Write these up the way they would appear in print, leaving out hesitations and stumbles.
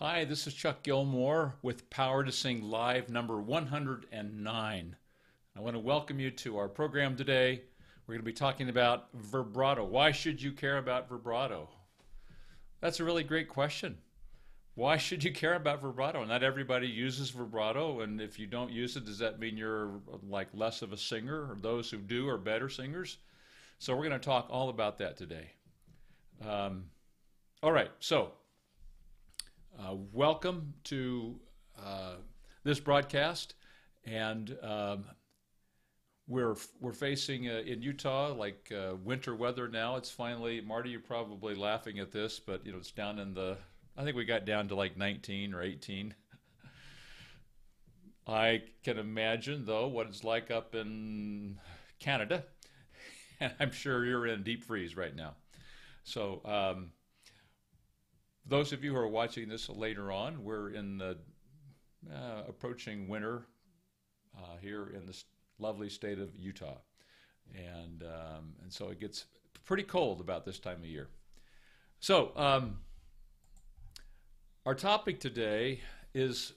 Hi, this is Chuck Gilmore with Power to Sing Live number 109. I want to welcome you to our program today. We're going to be talking about vibrato. Why should you care about vibrato? That's a really great question. Why should you care about vibrato? Not everybody uses vibrato, and if you don't use it, does that mean you're like less of a singer, or those who do are better singers? So we're going to talk all about that today. All right, so welcome to this broadcast, and we're facing in Utah like winter weather now. It's finally, Marty, you're probably laughing at this, but it's down in the, I think we got down to like 19 or 18. I can imagine though what it's like up in Canada, and I'm sure you're in deep freeze right now. So those of you who are watching this later on, we're in the approaching winter here in this lovely state of Utah, and so it gets pretty cold about this time of year. So our topic today is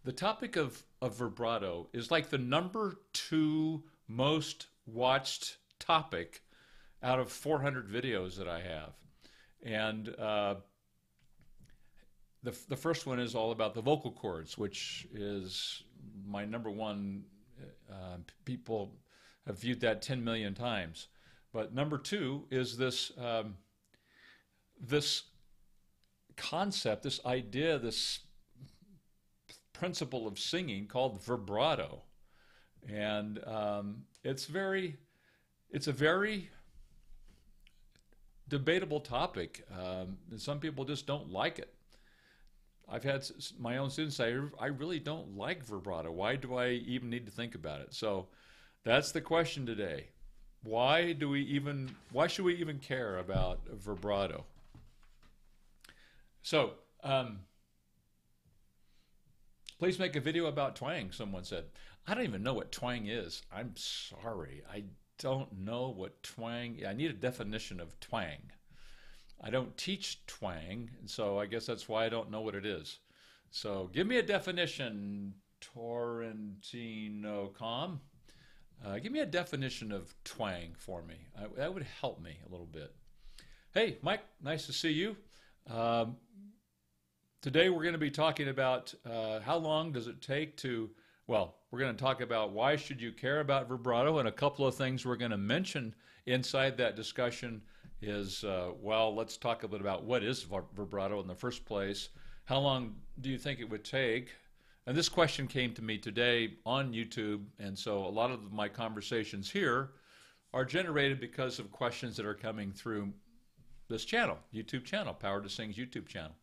the topic of vibrato is like the number 2 most watched topic out of 400 videos that I have. And the first one is all about the vocal cords, which is my number one. People have viewed that 10 million times. But number 2 is this this concept, this idea, this principle of singing called vibrato, and it's a very debatable topic. Some people just don't like it. I've had my own students say, I really don't like vibrato. Why do I even need to think about it? So that's the question today. Why should we even care about vibrato? So please make a video about twang, someone said. I don't even know what twang is. I'm sorry. I don't know what twang. I need a definition of twang. I don't teach twang, and so I guess that's why I don't know what it is. So give me a definition, Torrentino.com. Give me a definition of twang for me. That would help me a little bit. Hey, Mike, nice to see you. Today we're going to be talking about how long does it take to, well, we're going to talk about why should you care about vibrato, and a couple of things we're going to mention inside that discussion is, well, let's talk a bit about what is vibrato in the first place. How long do you think it would take? And this question came to me today on YouTube, and so a lot of my conversations here are generated because of questions that are coming through this channel, YouTube channel, Power to Sing's YouTube channel.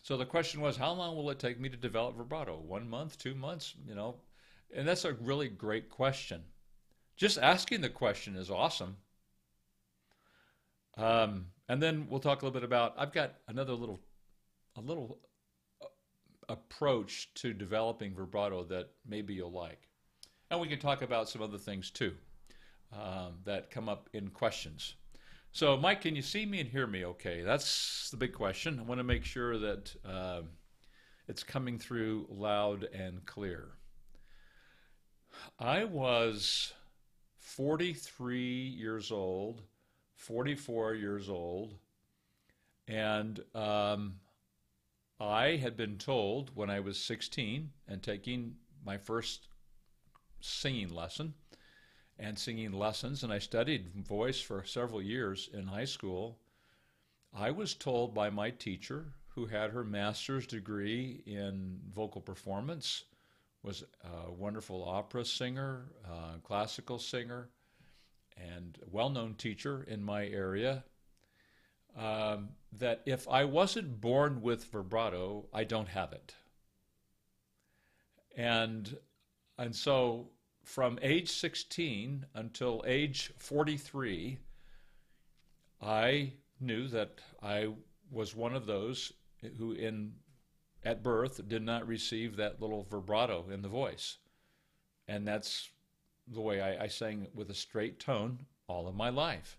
So the question was, how long will it take me to develop vibrato? 1 month, 2 months, And that's a really great question. Just asking the question is awesome. And then we'll talk a little bit about, I've got another little approach to developing vibrato that maybe you'll like. And we can talk about some other things too that come up in questions. So Mike, can you see me and hear me okay? That's the big question. I want to make sure that it's coming through loud and clear. I was 43 years old, 44 years old, and I had been told when I was 16 and taking my first singing lesson and singing lessons, and I studied voice for several years in high school, I was told by my teacher, who had her master's degree in vocal performance, was a wonderful opera singer, classical singer, and a well-known teacher in my area, that if I wasn't born with vibrato, I don't have it. And so from age 16 until age 43, I knew that I was one of those who at birth did not receive that little vibrato in the voice. And that's the way I sang with a straight tone all of my life.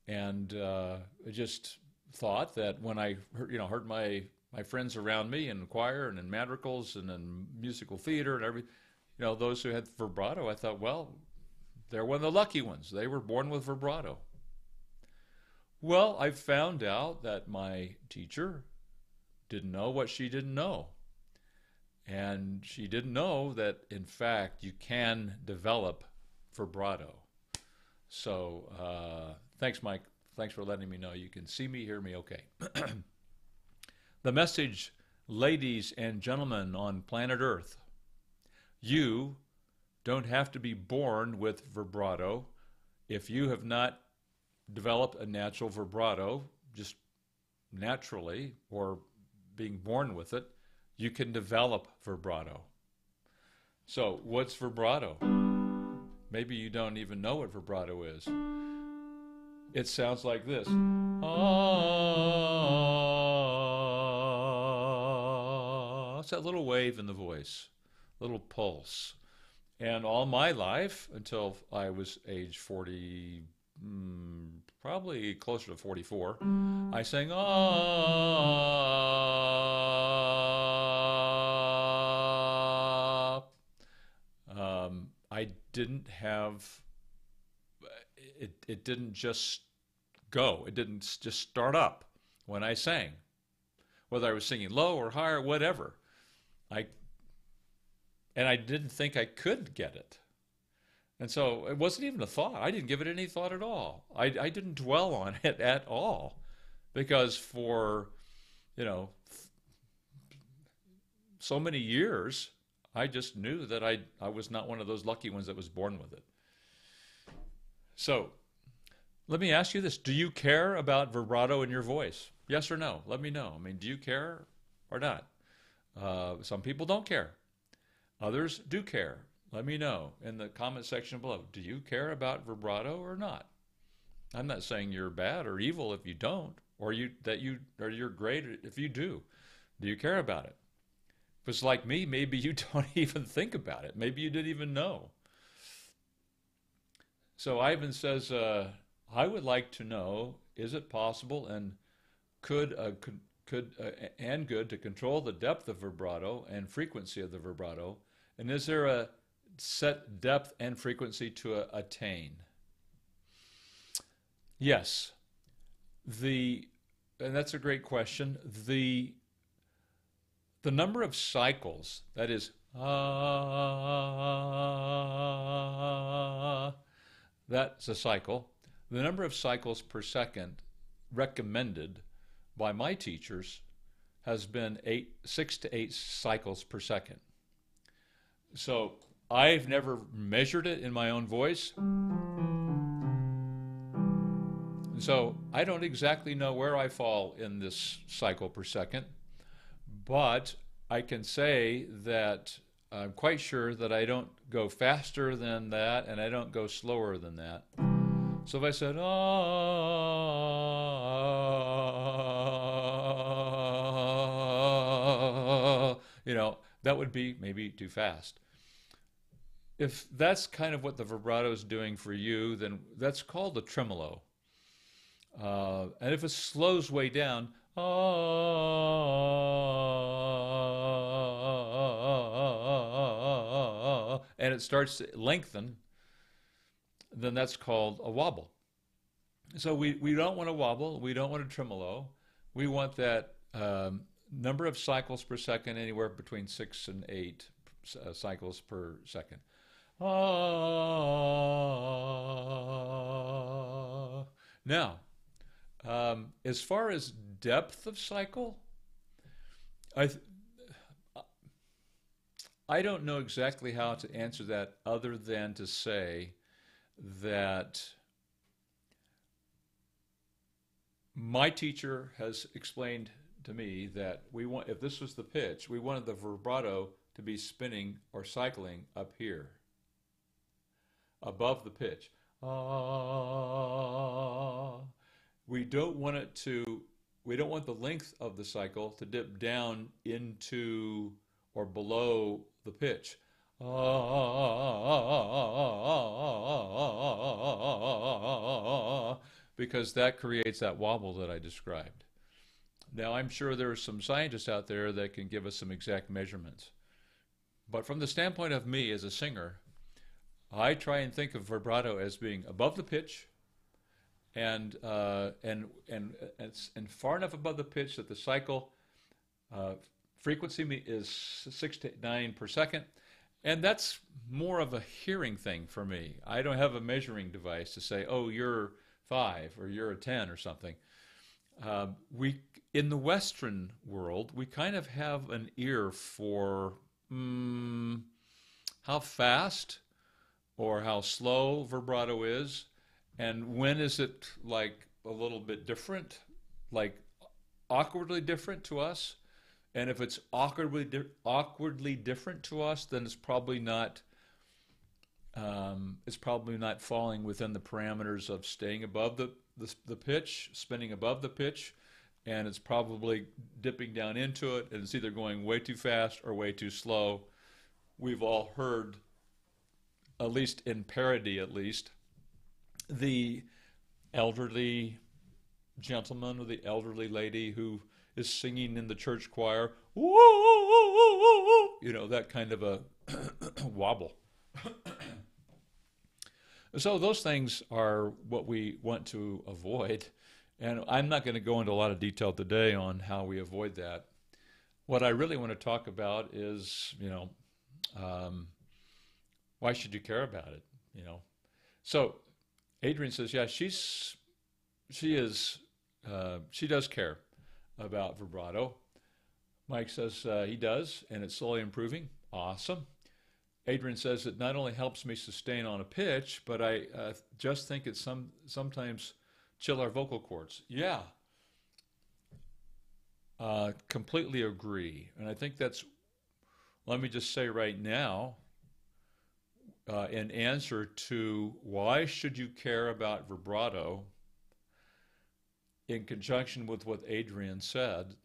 And thought that when I heard my friends around me in choir and in madrigals and in musical theater and everything, those who had vibrato, I thought, well, they're one of the lucky ones. They were born with vibrato. Well, I found out that my teacher didn't know what she didn't know. And she didn't know that, in fact, you can develop vibrato. So thanks, Mike. Thanks for letting me know. You can see me, hear me okay. The message, ladies and gentlemen on planet Earth, you don't have to be born with vibrato. If you have not developed a natural vibrato, just naturally, or being born with it, you can develop vibrato. So, what's vibrato? Maybe you don't even know what vibrato is. It sounds like this. Ah. It's that little wave in the voice, little pulse. And all my life, until I was age 40, probably closer to 44, I sang ah. I didn't have, it didn't just go. It didn't just start up when I sang. Whether I was singing low or high or whatever. And I didn't think I could get it. And so it wasn't even a thought. I didn't give it any thought at all. I didn't dwell on it at all. Because for, so many years, I just knew that I was not one of those lucky ones that was born with it. So let me ask you this. Do you care about vibrato in your voice? Yes or no? Let me know. I mean, do you care or not? Some people don't care. Others do care. Let me know in the comment section below. Do you care about vibrato or not? I'm not saying you're bad or evil if you don't, or you're great if you do. Do you care about it? If it's like me, maybe you don't even think about it. Maybe you didn't even know. So Ivan says, I would like to know, is it possible and good to control the depth of vibrato and frequency of the vibrato? And is there a set depth and frequency to attain? Yes. And that's a great question. The number of cycles, that is, that's a cycle. The number of cycles per second recommended by my teachers has been 6 to 8 cycles per second. So I've never measured it in my own voice. So I don't exactly know where I fall in this cycle per second, but I can say that I'm quite sure that I don't go faster than that and I don't go slower than that. So if I said, that would be maybe too fast. If that's kind of what the vibrato is doing for you, then that's called a tremolo. And if it slows way down, and it starts to lengthen, then that's called a wobble. So we don't want to wobble. We don't want a tremolo. We want that number of cycles per second, anywhere between 6 and 8 cycles per second. Now, as far as depth of cycle, I don't know exactly how to answer that other than to say that my teacher has explained to me that if this was the pitch, we wanted the vibrato to be spinning or cycling up here, above the pitch. We don't want the length of the cycle to dip down into or below the pitch. because that creates that wobble that I described. Now, I'm sure there are some scientists out there that can give us some exact measurements. But from the standpoint of me as a singer, I try and think of vibrato as being above the pitch and far enough above the pitch that the cycle frequency is 6 to 9 per second. And that's more of a hearing thing for me. I don't have a measuring device to say, oh, you're 5 or you're a 10 or something. In the Western world, we kind of have an ear for how fast or how slow vibrato is, and when is it like a little bit different, like awkwardly different to us. And if it's awkwardly different to us, then it's probably not falling within the parameters of staying above the pitch, spinning above the pitch, and it's probably dipping down into it, and it's either going way too fast or way too slow. We've all heard, at least in parody at least, the elderly gentleman or the elderly lady who is singing in the church choir, you know, that kind of a wobble. So those things are what we want to avoid. And I'm not going to go into a lot of detail today on how we avoid that. What I really want to talk about is, you know, why should you care about it? You know, so Adrian says, yeah, she does care about vibrato. Mike says he does, and it's slowly improving. Awesome. Adrian says it not only helps me sustain on a pitch, but I just think it sometimes chill our vocal cords. Yeah, completely agree. And I think that's, let me just say right now, in answer to why should you care about vibrato, in conjunction with what Adrian said,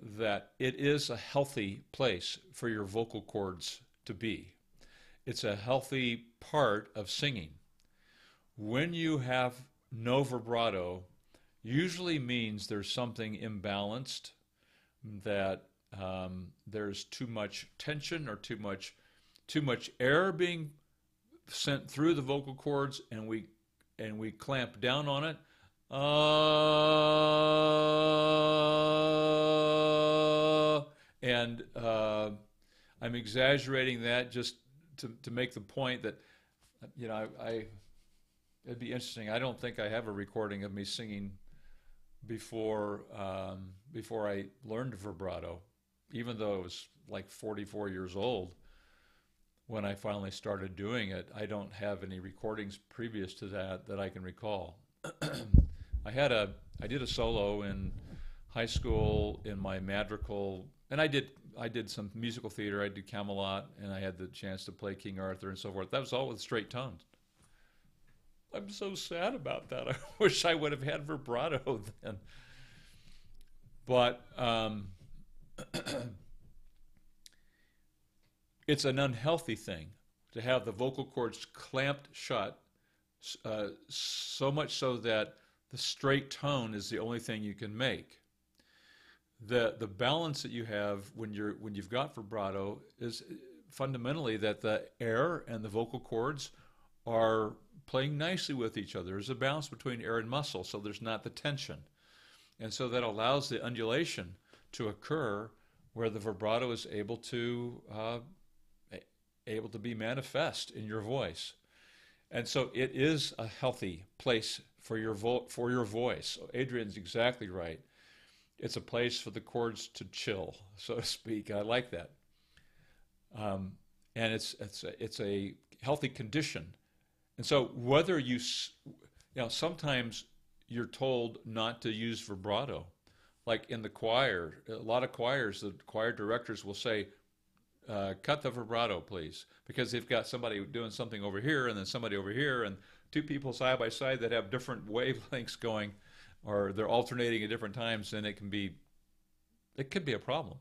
that it is a healthy place for your vocal cords to be. It's a healthy part of singing. When you have no vibrato, usually means there's something imbalanced, that there's too much tension or too much air being sent through the vocal cords, and we clamp down on it. I'm exaggerating that just to make the point that, you know, it'd be interesting. I don't think I have a recording of me singing before I learned vibrato, even though I was like 44 years old when I finally started doing it. I don't have any recordings previous to that I can recall. I did a solo in high school in my madrigal, and I did some musical theater. I did Camelot, and I had the chance to play King Arthur and so forth. That was all with straight tones. I'm so sad about that. I wish I would have had vibrato then. But it's an unhealthy thing to have the vocal cords clamped shut, so much so that the straight tone is the only thing you can make. The balance that you have when you've got vibrato is fundamentally that the air and the vocal cords are playing nicely with each other. There's a balance between air and muscle, so there's not the tension. And so that allows the undulation to occur where the vibrato is able to be manifest in your voice. And so it is a healthy place for your voice. Adrian's exactly right. It's a place for the cords to chill, so to speak. I like that. And it's a healthy condition. And so whether you know, sometimes you're told not to use vibrato. Like in the choir, a lot of choirs, the choir directors will say, cut the vibrato, please, because they've got somebody doing something over here and then somebody over here, and two people side by side that have different wavelengths going, or they're alternating at different times, and it could be a problem.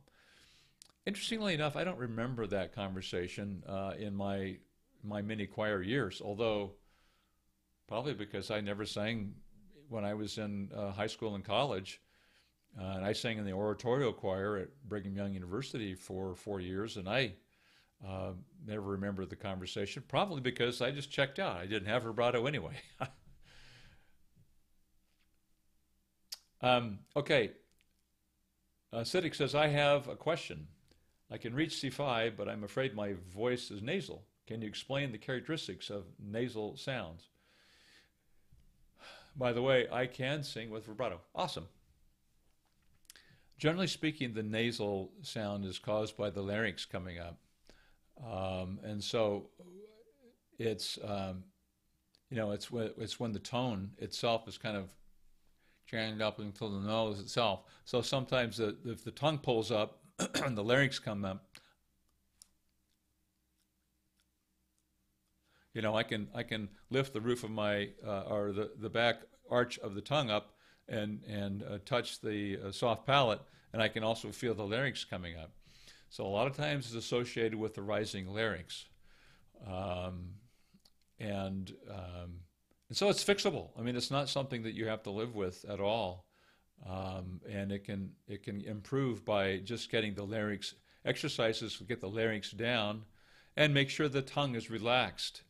Interestingly enough, I don't remember that conversation in my mini choir years, although Probably because I never sang when I was in high school and college. And I sang in the oratorio choir at Brigham Young University for 4 years, and I never remember the conversation, probably because I just checked out. I didn't have vibrato anyway. Okay. Siddiq says, I have a question. I can reach C5, but I'm afraid my voice is nasal. Can you explain the characteristics of nasal sounds? By the way, I can sing with vibrato. Awesome. Generally speaking, the nasal sound is caused by the larynx coming up. And so it's, it's when the tone itself is kind of channeled up into the nose itself. So sometimes if the tongue pulls up and the larynx come up, I can lift the roof of my or the back arch of the tongue up and touch the soft palate, and I can also feel the larynx coming up. So a lot of times it's associated with the rising larynx, and so it's fixable. I mean, it's not something that you have to live with at all, and it can improve by just getting the larynx exercises to get the larynx down, and make sure the tongue is relaxed.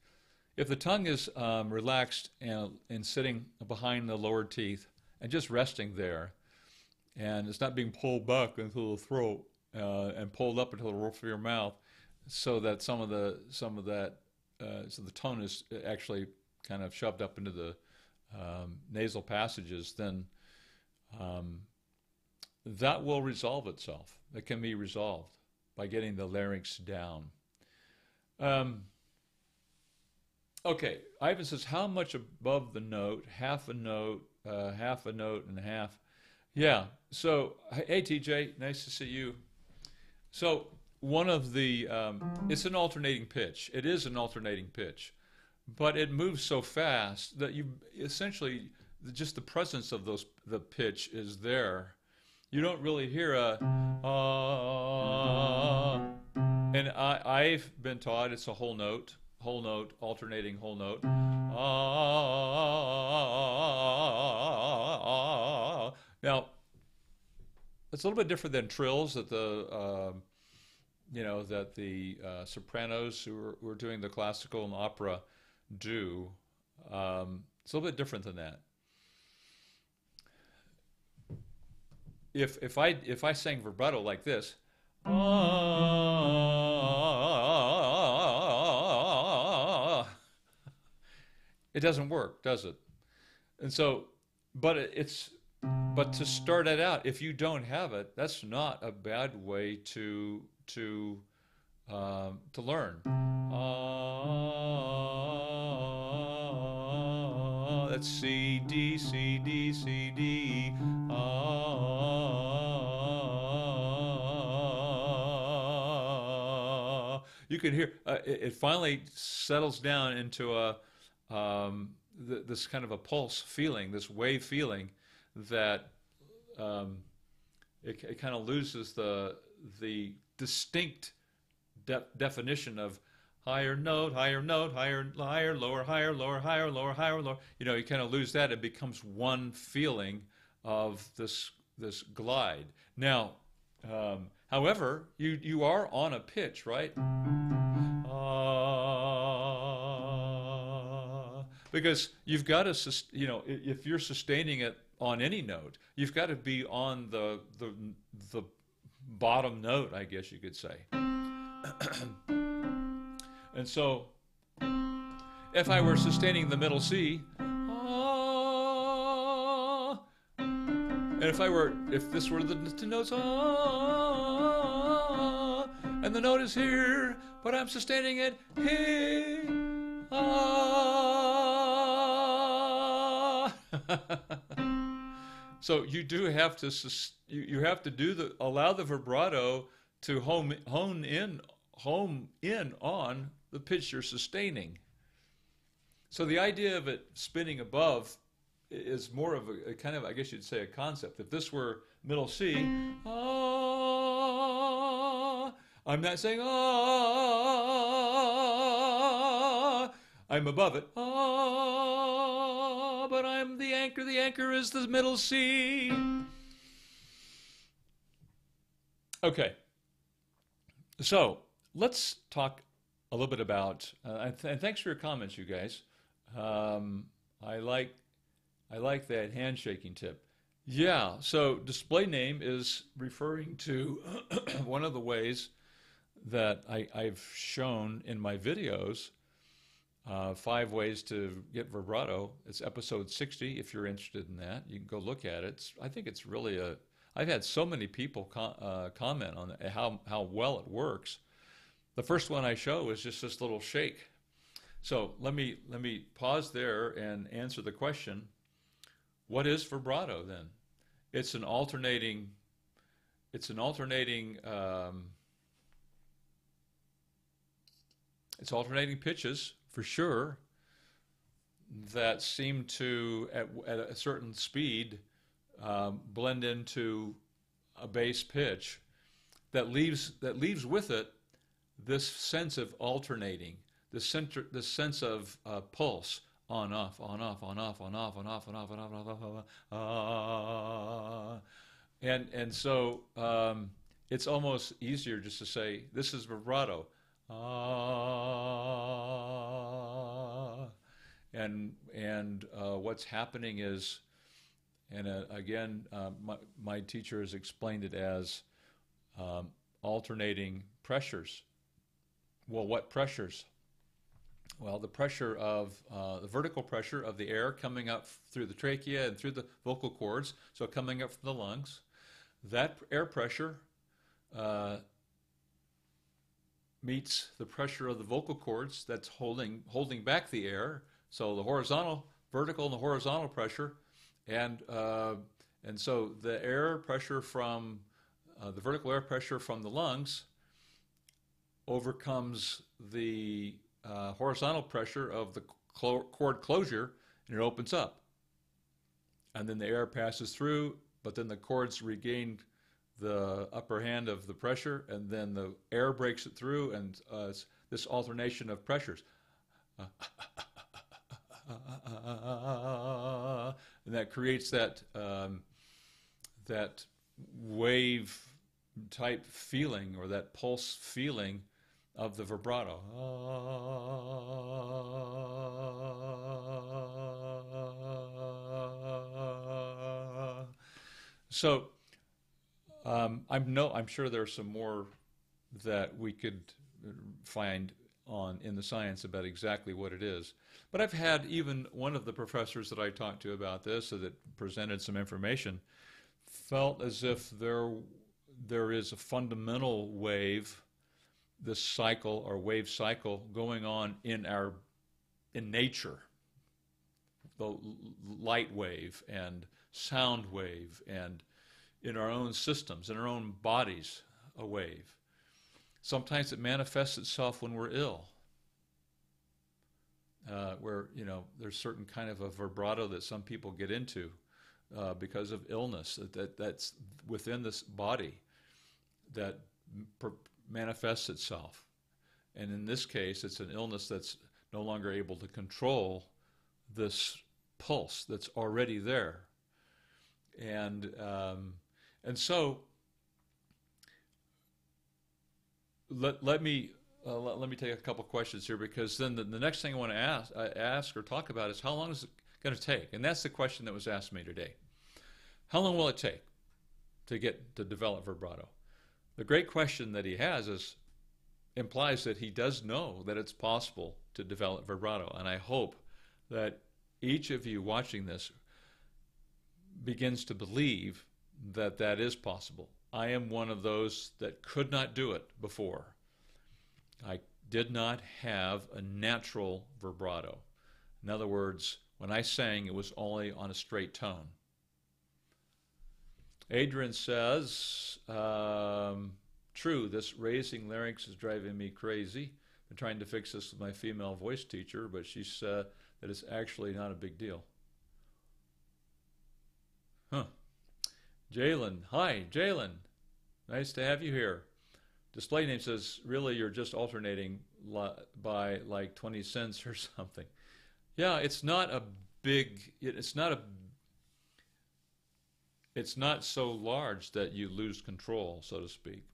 If the tongue is relaxed and sitting behind the lower teeth and just resting there, and it's not being pulled back into the throat and pulled up into the roof of your mouth, so that so the tone is actually kind of shoved up into the nasal passages, then that will resolve itself. It can be resolved by getting the larynx down. Okay, Ivan says, how much above the note? Half a note and a half. Yeah, so, hey TJ, nice to see you. So one of the, it's an alternating pitch. It is an alternating pitch, but it moves so fast that you essentially, just the presence of the pitch is there. You don't really hear a, and I've been taught it's a whole note, alternating whole note. Now, it's a little bit different than trills that the sopranos who are doing the classical and opera do. It's a little bit different than that. If I sang vibrato like this, it doesn't work, does it? And so, but to start it out, if you don't have it, that's not a bad way to learn. That's C D C D C D. You can hear it finally settles down into this kind of a pulse feeling, this wave feeling, that it kind of loses the distinct definition of higher note, higher, lower, higher, lower, higher, lower, higher, lower. You kind of lose that. It becomes one feeling of this glide. Now, however, you are on a pitch, right? Because you've got to, if you're sustaining it on any note, you've got to be on the bottom note, I guess you could say. And so, if I were sustaining the middle C, and if this were the notes, and the note is here, but I'm sustaining it, hey, So you do have to you have to allow the vibrato to hone in on the pitch you're sustaining. So the idea of it spinning above is more of a kind of, I guess you'd say, a concept. If this were middle C, I'm not saying I'm above it. I'm the anchor is the middle C. Okay, so let's talk a little bit about, and thanks for your comments, you guys. I like that handshaking tip. Yeah, so display name is referring to one of the ways that I've shown in my videos, 5 ways to get vibrato. It's episode 60 if you're interested in that. You can go look at it. I think it's really I've had so many people comment on how well it works. The first one I show is just this little shake. So let me pause there and answer the question. What is vibrato then? It's alternating pitches for sure that seem to at a certain speed blend into a bass pitch that leaves with it this sense of alternating, this sense of pulse, on off, on off, on off, on off, on off, on off, on off, on off, and so it's almost easier just to say this is vibrato, and what's happening is, and again, my teacher has explained it as alternating pressures. Well, what pressures? Well, the pressure of the vertical pressure of the air coming up through the trachea and through the vocal cords, so coming up from the lungs, that air pressure meets the pressure of the vocal cords that's holding back the air. So the vertical and the horizontal pressure, and so the air pressure from the vertical air pressure from the lungs overcomes the horizontal pressure of the cord closure, and it opens up. And then the air passes through, but then the cords regain the upper hand of the pressure, and then the air breaks it through, and this alternation of pressures. And that creates that wave type feeling, or that pulse feeling of the vibrato. So I'm sure there's some more that we could find in the science about exactly what it is. But I've had even one of the professors that I talked to about this, so that presented some information, felt as if there is a fundamental wave, this cycle or wave cycle going on in nature, the light wave and sound wave, and in our own systems, in our own bodies, a wave. Sometimes it manifests itself when we're ill, where there's certain kind of a vibrato that some people get into because of illness that's within this body that manifests itself. And in this case, it's an illness that's no longer able to control this pulse that's already there. And so let me take a couple questions here, because then the next thing I want to ask or talk about is, how long is it going to take? And that's the question that was asked me today. How long will it take to develop vibrato? The great question that he has implies that he does know that it's possible to develop vibrato, and I hope that each of you watching this begins to believe that that is possible. I am one of those that could not do it before. I did not have a natural vibrato. In other words, when I sang, it was only on a straight tone. Adrian says, true, this raising larynx is driving me crazy. I'm trying to fix this with my female voice teacher, but she said that it's actually not a big deal. Huh. Jalen, hi, Jalen. Nice to have you here. Display name says, really, you're just alternating by like 20 cents or something. Yeah, it's not a big, it's not so large that you lose control, so to speak.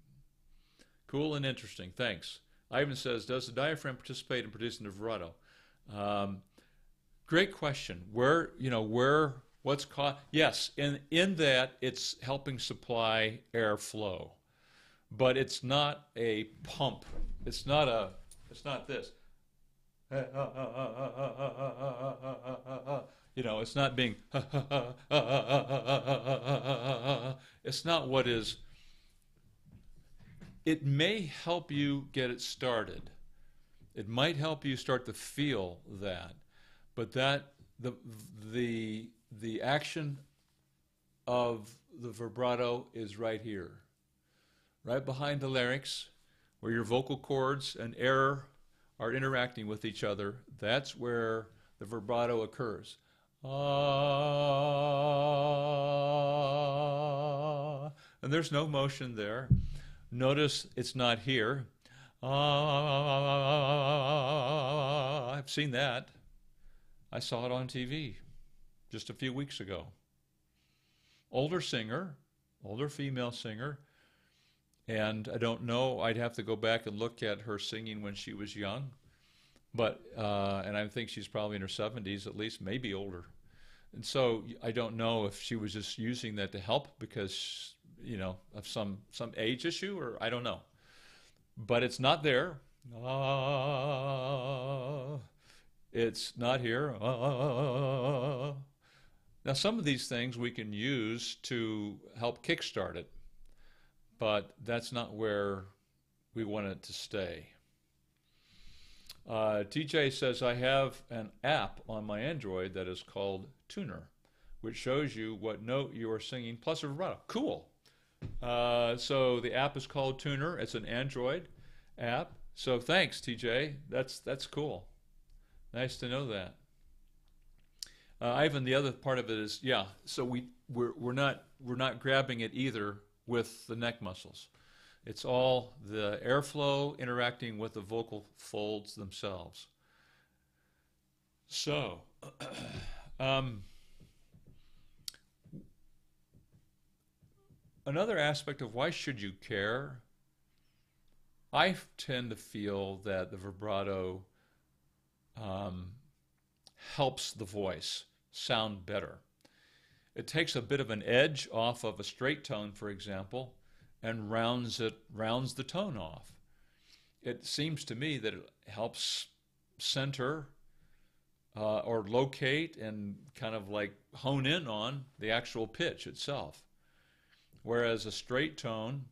Cool and interesting. Thanks. Ivan says, does the diaphragm participate in producing the vibrato? Great question. What's caught? Yes, in that it's helping supply airflow, but it's not a pump. It's not this. It's not being. It's not what is. It may help you get it started. It might help you start to feel that, but the action of the vibrato is right here, right behind the larynx, where your vocal cords and air are interacting with each other. That's where the vibrato occurs. Ah, and there's no motion there. Notice it's not here. I've seen that. I saw it on TV just a few weeks ago. Older singer, older female singer, and I don't know, I'd have to go back and look at her singing when she was young, but and I think she's probably in her 70s at least, maybe older. And so I don't know if she was just using that to help because, of some age issue, or I don't know. But it's not there. It's not here. Now, some of these things we can use to help kickstart it, but that's not where we want it to stay. TJ says, I have an app on my Android that is called Tuner, which shows you what note you are singing plus a vibrato. Cool. So the app is called Tuner. It's an Android app. So thanks, TJ. That's cool. Nice to know that. Ivan, the other part of it is, yeah. So we're not grabbing it either with the neck muscles. It's all the airflow interacting with the vocal folds themselves. So, another aspect of why should you care, I tend to feel that the vibrato helps the voice sound better. It takes a bit of an edge off of a straight tone, for example, and rounds the tone off. It seems to me that it helps center or locate and kind of like hone in on the actual pitch itself. Whereas a straight tone,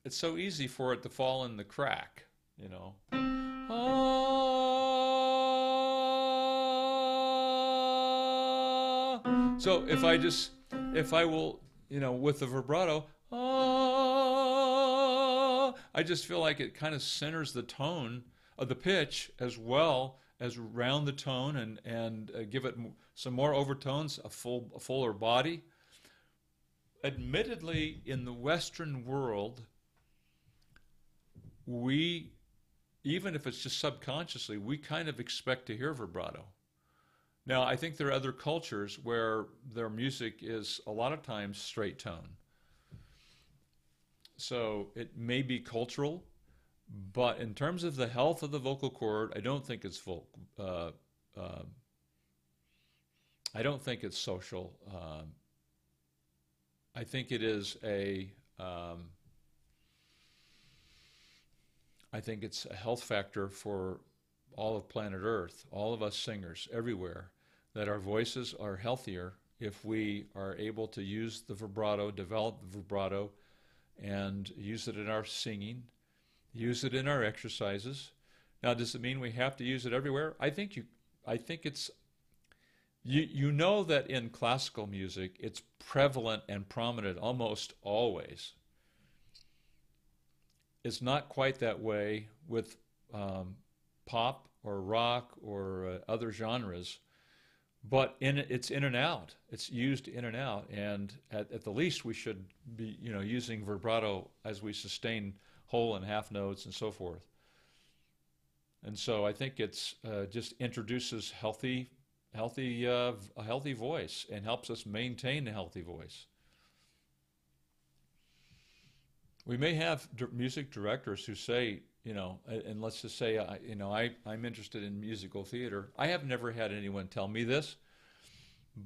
it's so easy for it to fall in the crack, So if I will, with the vibrato, I just feel like it kind of centers the tone of the pitch as well as round the tone and give it some more overtones, a fuller body. Admittedly, in the Western world, we, even if it's just subconsciously, we kind of expect to hear vibrato. Now, I think there are other cultures where their music is a lot of times straight tone. So it may be cultural, but in terms of the health of the vocal cord, I don't think it's I don't think it's social. I think it is I think it's a health factor for all of planet Earth, all of us singers everywhere, that our voices are healthier if we are able to use the vibrato, develop the vibrato, and use it in our singing, use it in our exercises. Now, does it mean we have to use it everywhere? I think it's, you know that in classical music, it's prevalent and prominent almost always. It's not quite that way with pop or rock or other genres, but it's in and out. It's used in and out, and at the least we should be using vibrato as we sustain whole and half notes and so forth. And so I think it's just introduces a healthy voice and helps us maintain a healthy voice. We may have music directors who say, and let's just say, I'm interested in musical theater. I have never had anyone tell me this,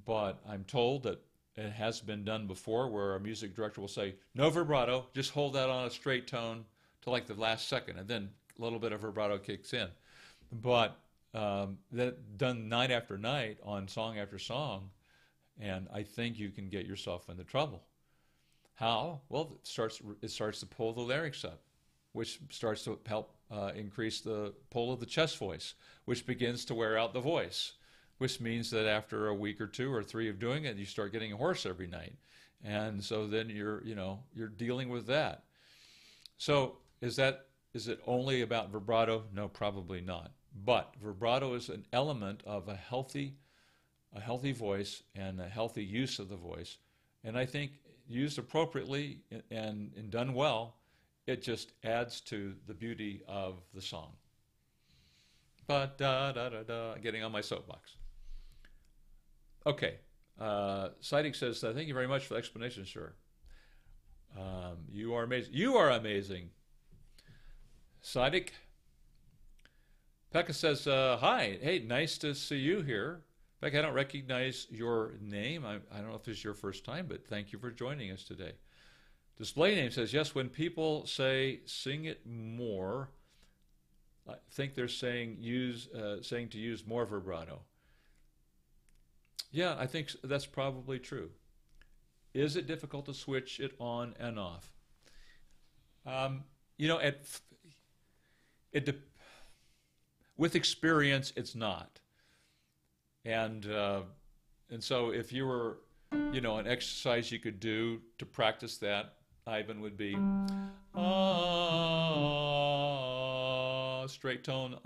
but I'm told that it has been done before where a music director will say, no vibrato, just hold that on a straight tone to like the last second, and then a little bit of vibrato kicks in. But that done night after night on song after song, and I think you can get yourself into trouble. How? Well, it starts to pull the larynx up, which starts to help increase the pull of the chest voice, which begins to wear out the voice, which means that after a week or 2 or 3 of doing it, you start getting hoarse every night. And so then you're dealing with that. So is it only about vibrato? No, probably not. But vibrato is an element of a healthy voice and a healthy use of the voice. And I think used appropriately and done well, it just adds to the beauty of the song. But getting on my soapbox. Okay, Sidik says, thank you very much for the explanation, sir. You are amazing. You are amazing. Sidik. Pekka says, hi. Hey, nice to see you here. Pekka, I don't recognize your name. I don't know if this is your first time, but thank you for joining us today. Display name says, yes, when people say sing it more, I think they're saying to use more vibrato. Yeah, I think that's probably true. Is it difficult to switch it on and off? With experience, it's not. And so if you were, an exercise you could do to practice that, Ivan, would be straight tone,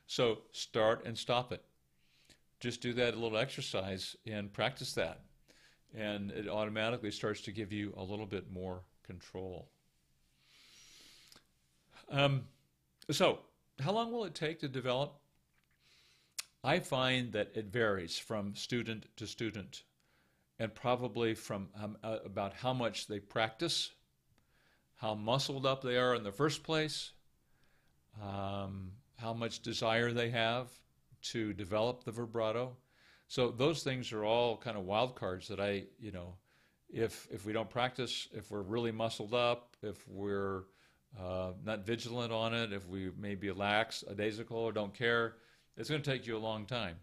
So start and stop it. Just do that little exercise and practice that. And it automatically starts to give you a little bit more control. So how long will it take to develop? I find that it varies from student to student, and probably from about how much they practice, how muscled up they are in the first place, how much desire they have to develop the vibrato. So those things are all kind of wild cards that if we don't practice, if we're really muscled up, if we're not vigilant on it, if we may be lackadaisical or don't care, it's going to take you a long time.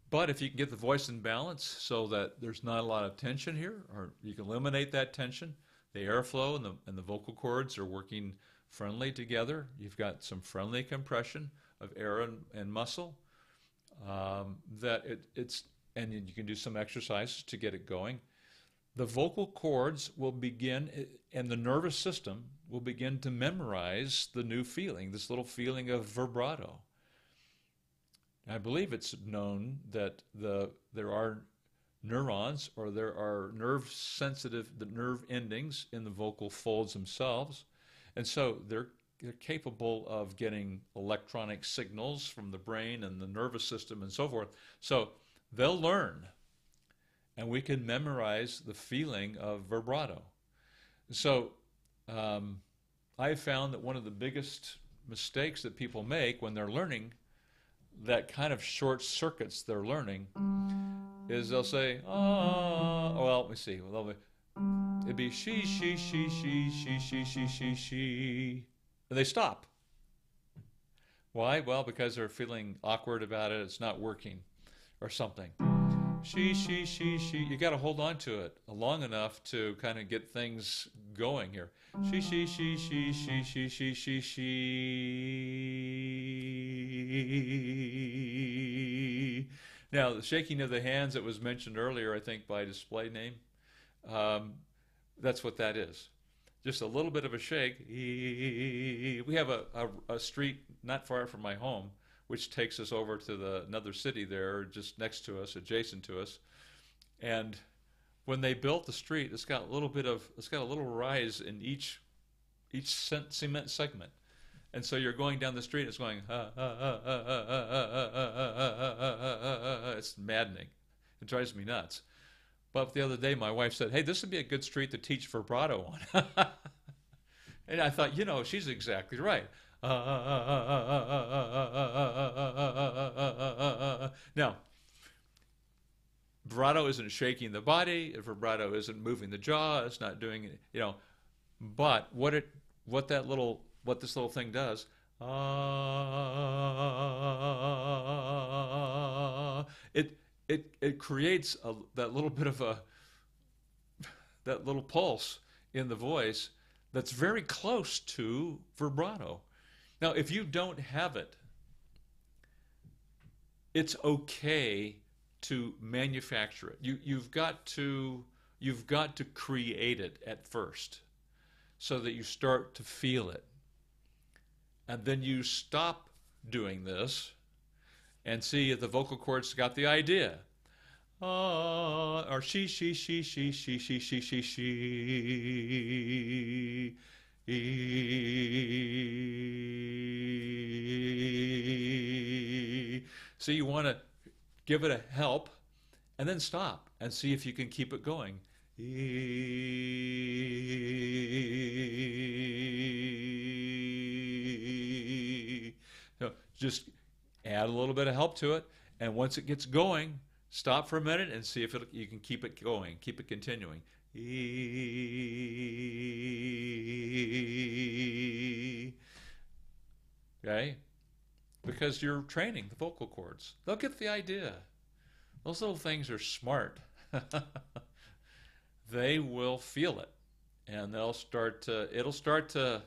But if you can get the voice in balance so that there's not a lot of tension here, or you can eliminate that tension, the airflow and the vocal cords are working friendly together. You've got some friendly compression of air and muscle. And you can do some exercises to get it going. The vocal cords will begin, and the nervous system will begin to memorize the new feeling, this little feeling of vibrato. I believe it's known that there are neurons, or there are the nerve endings in the vocal folds themselves, and so they're capable of getting electronic signals from the brain and the nervous system and so forth. So they'll learn, and we can memorize the feeling of vibrato. So I've found that one of the biggest mistakes that people make when they're learning that kind of short circuits their learning is they'll say, let me see. It'd be she, and they stop. Why? Well, because they're feeling awkward about it. It's not working or something. She. You got to hold on to it long enough to kind of get things going here. She. Now, the shaking of the hands that was mentioned earlier, I think by display name, that's what that is. Just a little bit of a shake. We have a street not far from my home, which takes us over to another city there, just next to us, adjacent to us. And when they built the street, it's got a little rise in each cement segment. And so you're going down the street, it's going, it's maddening. It drives me nuts. But the other day, my wife said, hey, this would be a good street to teach vibrato on. And I thought, she's exactly right. Now, vibrato isn't shaking the body. Vibrato isn't moving the jaw. It's not doing it, But what this little thing does, it creates that little bit of that little pulse in the voice that's very close to vibrato. Now, if you don't have it, it's okay to manufacture it. You've got to create it at first, so that you start to feel it. And then you stop doing this and see if the vocal cords got the idea. Or she. So you want to give it a help and then stop and see if you can keep it going. Just add a little bit of help to it, and once it gets going, stop for a minute and see if you can keep it going, keep it continuing. Okay? Because you're training the vocal cords. They'll get the idea. Those little things are smart. They will feel it, and it'll start to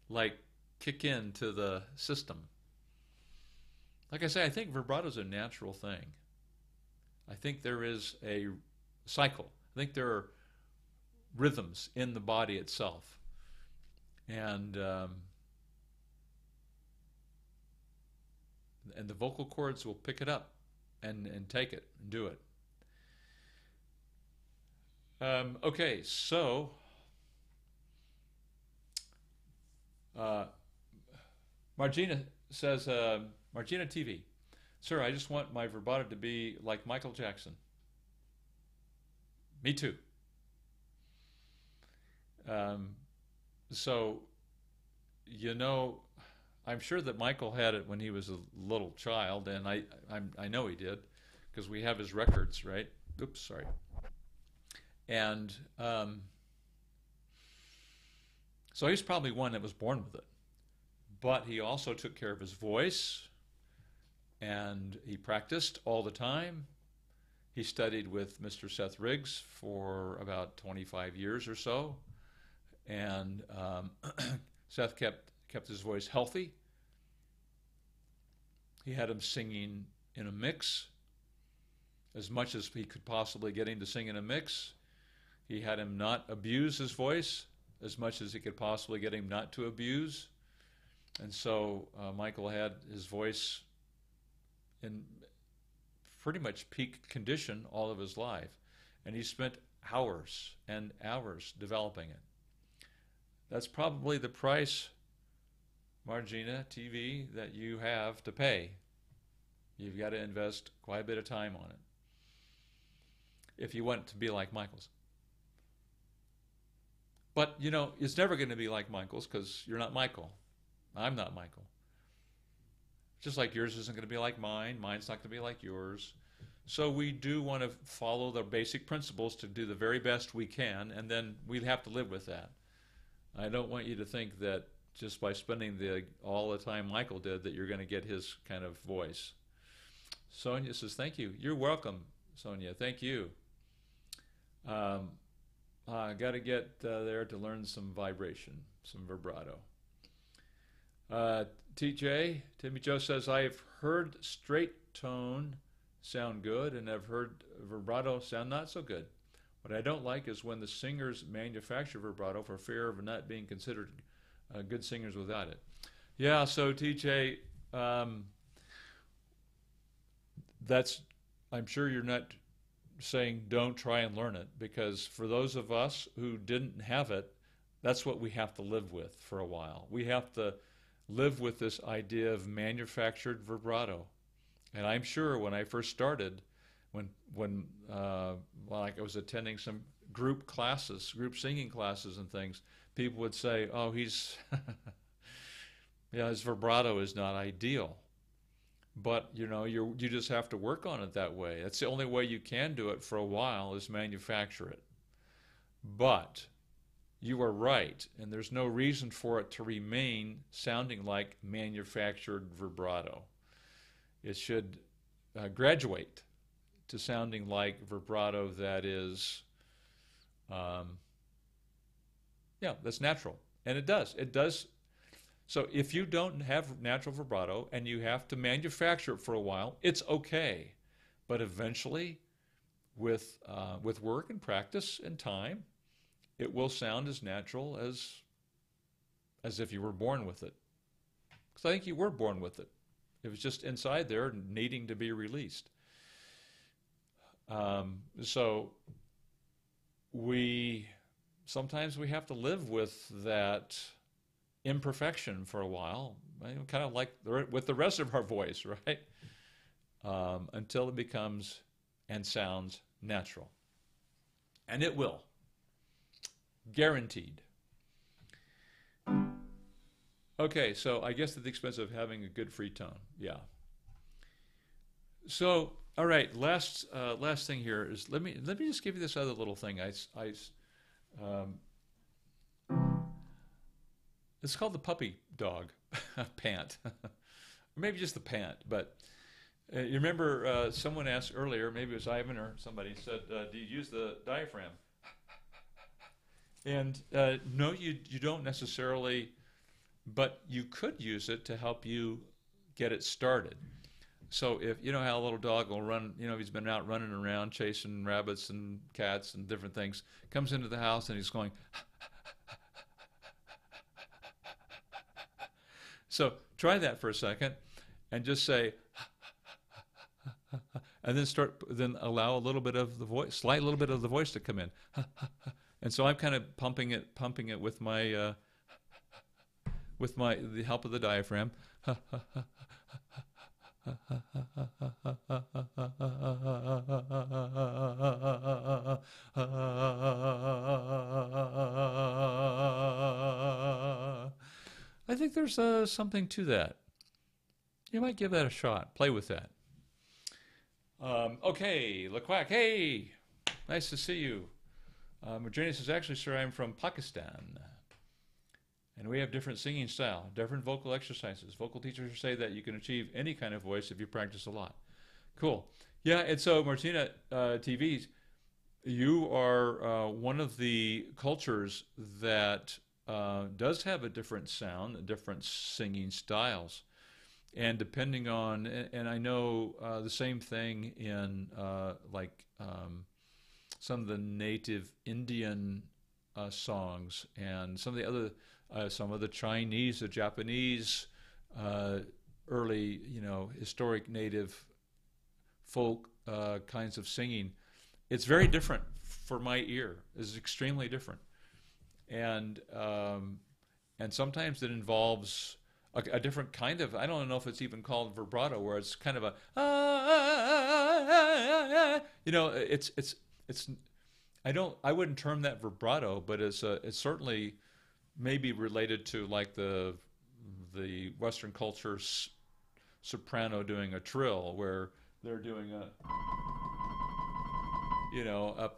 like kick into the system. Like I say, I think vibrato is a natural thing. I think there is a cycle. I think there are rhythms in the body itself. And the vocal cords will pick it up and take it and do it. Okay, so Margina says, Margina TV, sir, I just want my vibrato to be like Michael Jackson. Me too. So, I'm sure that Michael had it when he was a little child, and I know he did, because we have his records, right? Oops, sorry. And so he's probably one that was born with it. But he also took care of his voice, and he practiced all the time. He studied with Mr. Seth Riggs for about 25 years or so, and Seth kept his voice healthy. He had him singing in a mix as much as he could possibly get him to sing in a mix. He had him not abuse his voice as much as he could possibly get him not to abuse. And so Michael had his voice in pretty much peak condition all of his life. And he spent hours and hours developing it. That's probably the price, Margina TV, that you have to pay. You've got to invest quite a bit of time on it if you want it to be like Michael's. But, it's never going to be like Michael's because you're not Michael. I'm not Michael. Just like yours isn't going to be like mine. Mine's not going to be like yours. So we do want to follow the basic principles to do the very best we can, and then we have to live with that. I don't want you to think that just by spending all the time Michael did that you're going to get his kind of voice. Sonia says, thank you. You're welcome, Sonia. Thank you. I got to get there to learn some vibration, some vibrato. TJ, Timmy Joe says, I've heard straight tone sound good and I've heard vibrato sound not so good. What I don't like is when the singers manufacture vibrato for fear of not being considered good singers without it. Yeah, so TJ, I'm sure you're not saying don't try and learn it, because for those of us who didn't have it, that's what we have to live with for a while. We have to live with this idea of manufactured vibrato. And I'm sure when I first started, when like I was attending some group classes, group singing classes and things, people would say, "Oh, he's yeah, his vibrato is not ideal." But you just have to work on it that way. That's the only way you can do it for a while, is manufacture it. But you are right, and there's no reason for it to remain sounding like manufactured vibrato. It should graduate to sounding like vibrato that is, that's natural. And it does. It does. So if you don't have natural vibrato and you have to manufacture it for a while, it's okay. But eventually, with work and practice and time, it will sound as natural as if you were born with it. Because I think you were born with it. It was just inside there needing to be released. So sometimes we have to live with that imperfection for a while, kind of like with the rest of our voice, right? Until it becomes and sounds natural. And it will. Guaranteed. Okay, so I guess at the expense of having a good free tone, yeah. So, all right, last thing here is let me just give you this other little thing. It's called the puppy dog pant, or maybe just the pant. But you remember someone asked earlier, maybe it was Ivan or somebody said, "Do you use the diaphragm?" And no, you don't necessarily, but you could use it to help you get it started. So if you know how a little dog will run, he's been out running around chasing rabbits and cats and different things, comes into the house and he's going. So try that for a second and just say, and then allow a little bit of the voice, slight little bit of the voice to come in. And so I'm kind of pumping it with the help of the diaphragm. I think there's something to that. You might give that a shot. Play with that. Okay, LaQuack, hey, nice to see you. Virginia says, actually, sir, I'm from Pakistan. And we have different singing style, different vocal exercises. Vocal teachers say that you can achieve any kind of voice if you practice a lot. Cool. Yeah, and so Martina TVs, you are one of the cultures that does have a different sound, different singing styles. And depending on, and I know the same thing in some of the native Indian songs and some of the other, some of the Chinese, the Japanese, early, historic native folk kinds of singing. It's very different for my ear. It's extremely different. And sometimes it involves a different kind of, I don't know if it's even called vibrato, where it's kind of a, it's I wouldn't term that vibrato, but it's certainly maybe related to like the Western culture's soprano doing a trill, where they're doing up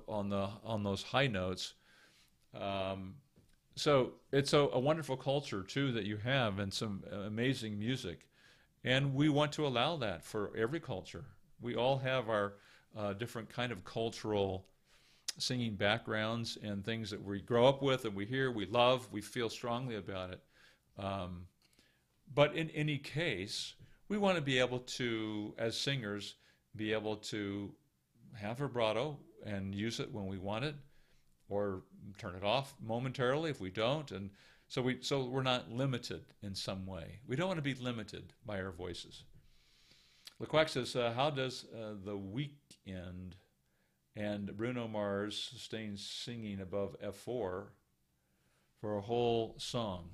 on those high notes. So it's a wonderful culture too that you have, and some amazing music, and we want to allow that for every culture. We all have our different kind of cultural singing backgrounds and things that we grow up with and we hear, we love, we feel strongly about it. But in any case, we want to be able to, as singers, be able to have vibrato and use it when we want it, or turn it off momentarily if we don't. And so we're not limited in some way. We don't want to be limited by our voices. LaQuack says, how does the weekend and Bruno Mars sustains singing above F4 for a whole song.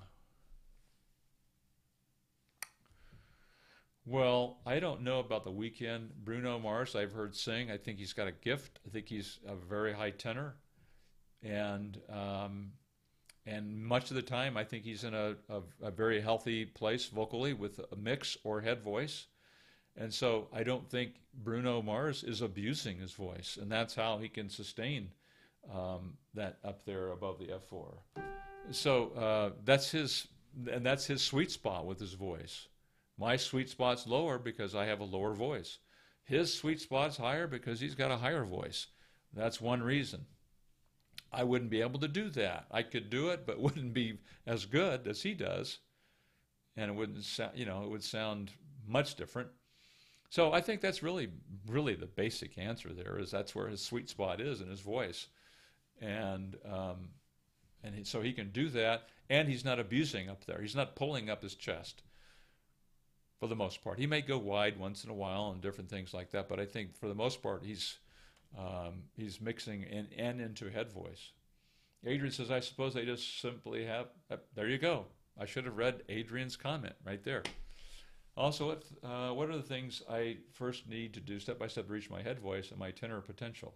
Well, I don't know about the weekend. Bruno Mars, I've heard sing. I think he's got a gift. I think he's a very high tenor, and much of the time, I think he's in a very healthy place vocally with a mix or head voice. And so I don't think Bruno Mars is abusing his voice, and that's how he can sustain that up there above the F4. So that's his sweet spot with his voice. My sweet spot's lower because I have a lower voice. His sweet spot's higher because he's got a higher voice. That's one reason. I wouldn't be able to do that. I could do it, but wouldn't be as good as he does, and it wouldn't sound, it would sound much different. So I think that's really the basic answer there, is that's where his sweet spot is in his voice, and so he can do that, and he's not abusing up there. He's not pulling up his chest for the most part. He may go wide once in a while and different things like that, but I think for the most part he's mixing in and into head voice. Adrian says, I suppose they just simply have, there you go. I should have read Adrian's comment right there. Also, what are the things I first need to do step by step to reach my head voice and my tenor potential?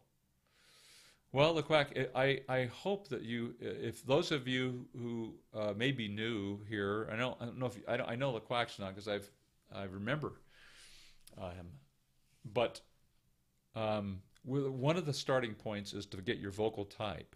Well, the Quack, I hope that you, if those of you who may be new here, I don't know if I know the Quack's not, because I remember him, but one of the starting points is to get your vocal type.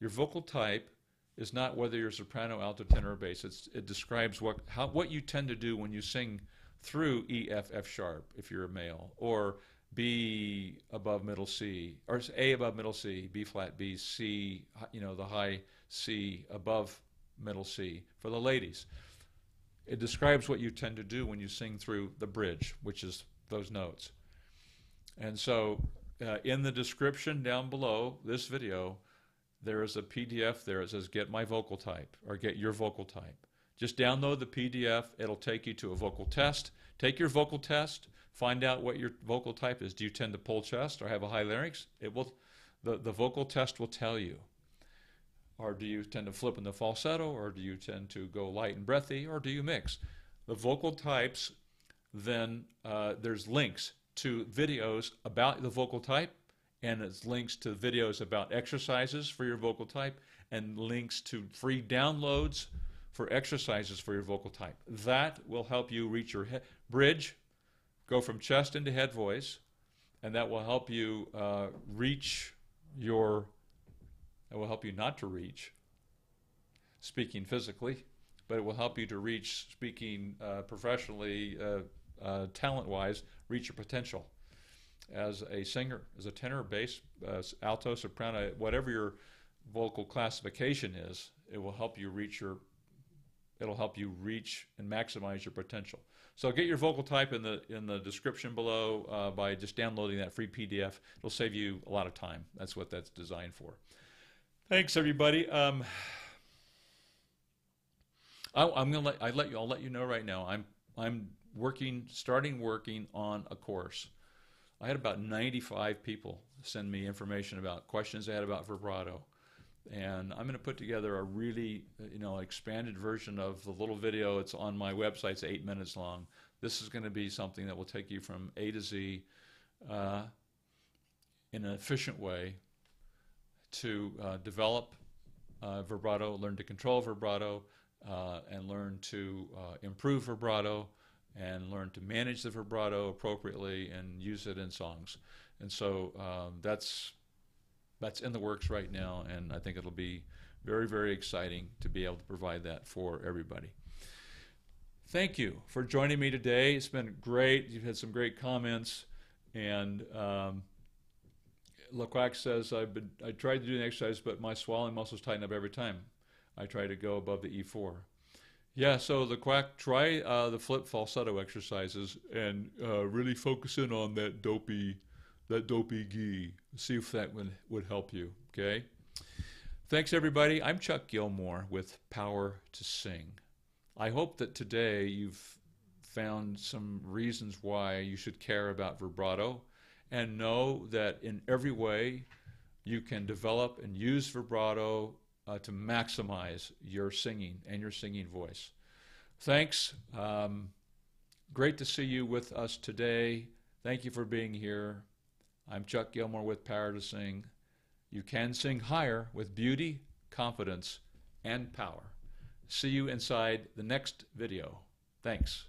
Your vocal type is not whether you're soprano, alto, tenor, or bass. It describes what you tend to do when you sing through E, F, F sharp if you're a male, or B above middle C, or A above middle C, B flat B, C, the high C above middle C for the ladies. It describes what you tend to do when you sing through the bridge, which is those notes. And so in the description down below this video, there is a PDF there that says get my vocal type, or get your vocal type. Just download the PDF. It'll take you to a vocal test. Take your vocal test. Find out what your vocal type is. Do you tend to pull chest or have a high larynx? The vocal test will tell you. Or do you tend to flip in the falsetto, or do you tend to go light and breathy, or do you mix? The vocal types, then there's links to videos about the vocal type, and it's links to videos about exercises for your vocal type, and links to free downloads for exercises for your vocal type. That will help you reach your bridge, go from chest into head voice, and that will help you it will help you not to reach speaking physically, but it will help you to reach speaking professionally, talent-wise, reach your potential as a singer, as a tenor, bass, alto, soprano, whatever your vocal classification is. It will help you reach and maximize your potential. So get your vocal type in the description below by just downloading that free PDF. It'll save you a lot of time. That's what that's designed for. Thanks, everybody. I'll let you know right now. I'm starting working on a course. I had about 95 people send me information about questions they had about vibrato. And I'm going to put together a really, expanded version of the little video. It's on my website. It's 8 minutes long. This is going to be something that will take you from A to Z in an efficient way to develop vibrato, learn to control vibrato, and learn to improve vibrato, and learn to manage the vibrato appropriately and use it in songs. And so that's in the works right now, and I think it'll be very, very exciting to be able to provide that for everybody. Thank you for joining me today. It's been great. You've had some great comments, and LeQuack says, I tried to do an exercise, but my swallowing muscles tighten up every time I try to go above the E4. Yeah, so the Quack, try the flip falsetto exercises and really focus in on that dopey G. See if that would help you, okay? Thanks, everybody. I'm Chuck Gilmore with Power to Sing. I hope that today you've found some reasons why you should care about vibrato and know that in every way you can develop and use vibrato to maximize your singing and your singing voice. Thanks. Great to see you with us today. Thank you for being here. I'm Chuck Gilmore with Power to Sing. You can sing higher with beauty, confidence, and power. See you inside the next video. Thanks.